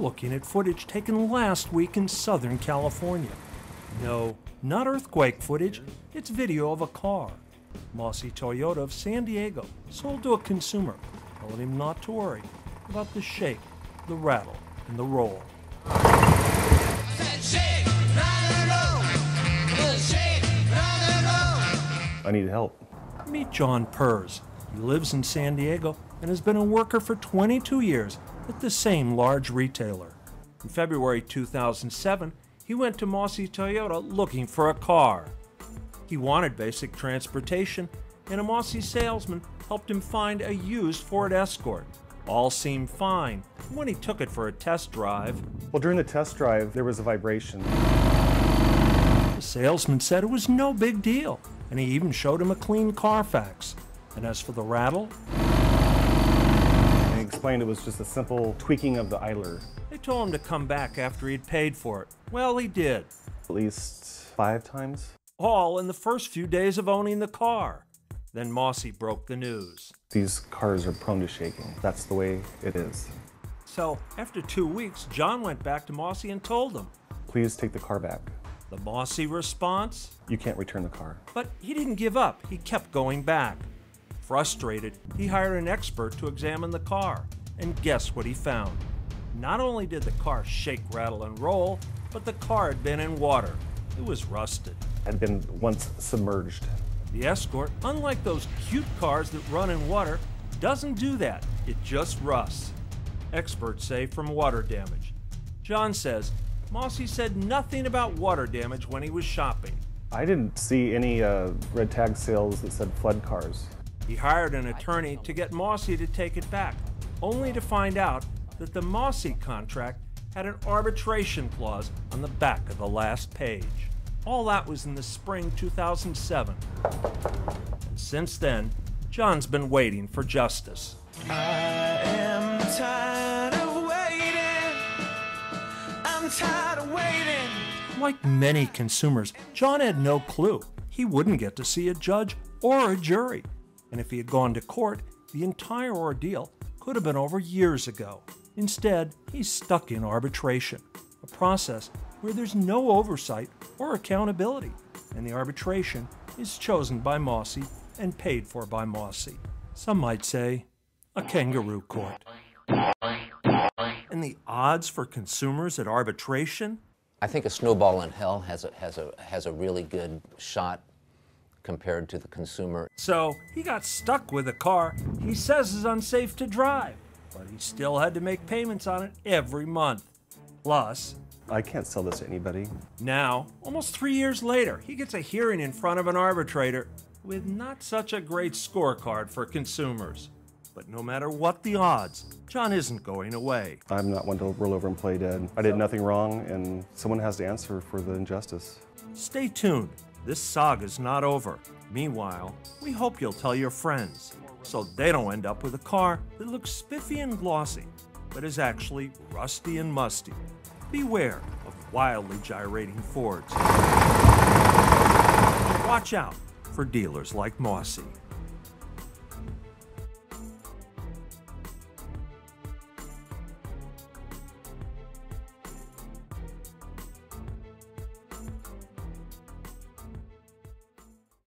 looking at footage taken last week in Southern California. No, not earthquake footage, it's video of a car. Mossy Toyota of San Diego sold to a consumer, telling him not to worry about the shake, the rattle, and the roll. I need help. Meet John Purz. He lives in San Diego and has been a worker for 22 years at the same large retailer. In February 2007, he went to Mossy Toyota looking for a car. He wanted basic transportation, and a Mossy salesman helped him find a used Ford Escort. All seemed fine when he took it for a test drive. Well, during the test drive, there was a vibration. The salesman said it was no big deal, and he even showed him a clean Carfax. And as for the rattle, He explained it was just a simple tweaking of the idler. they told him to come back after he'd paid for it. Well, he did. At least 5 times. All in the first few days of owning the car. Then Mossy broke the news. These cars are prone to shaking. That's the way it is. So, after 2 weeks, John went back to Mossy and told them. Please take the car back. The Mossy response? You can't return the car. But he didn't give up. He kept going back. Frustrated, he hired an expert to examine the car. And guess what he found? Not only did the car shake, rattle, and roll, but the car had been in water. It was rusted. Had been once submerged. The Escort, unlike those cute cars that run in water, doesn't do that. It just rusts. Experts say from water damage. John says Mossy said nothing about water damage when he was shopping. I didn't see any red tag sales that said flood cars. He hired an attorney to get Mossy to take it back, only to find out that the Mossy contract had an arbitration clause on the back of the last page. All that was in the spring 2007. And since then, John's been waiting for justice. I am tired of waiting. I'm tired of waiting. Like many consumers, John had no clue he wouldn't get to see a judge or a jury. And if he had gone to court, the entire ordeal could have been over years ago. Instead, he's stuck in arbitration, a process where there's no oversight or accountability, and the arbitration is chosen by Mossy and paid for by Mossy. Some might say, a kangaroo court. And the odds for consumers at arbitration? I think a snowball in hell has a really good shot compared to the consumer. So he got stuck with a car he says is unsafe to drive, but he still had to make payments on it every month. Plus, I can't sell this to anybody. now, almost 3 years later, he gets a hearing in front of an arbitrator with not such a great scorecard for consumers. But no matter what the odds, John isn't going away. I'm not one to roll over and play dead. I did nothing wrong, and someone has to answer for the injustice. Stay tuned. This saga's not over. Meanwhile, we hope you'll tell your friends so they don't end up with a car that looks spiffy and glossy, but is actually rusty and musty. Beware of wildly gyrating Fords. Watch out for dealers like Mossy.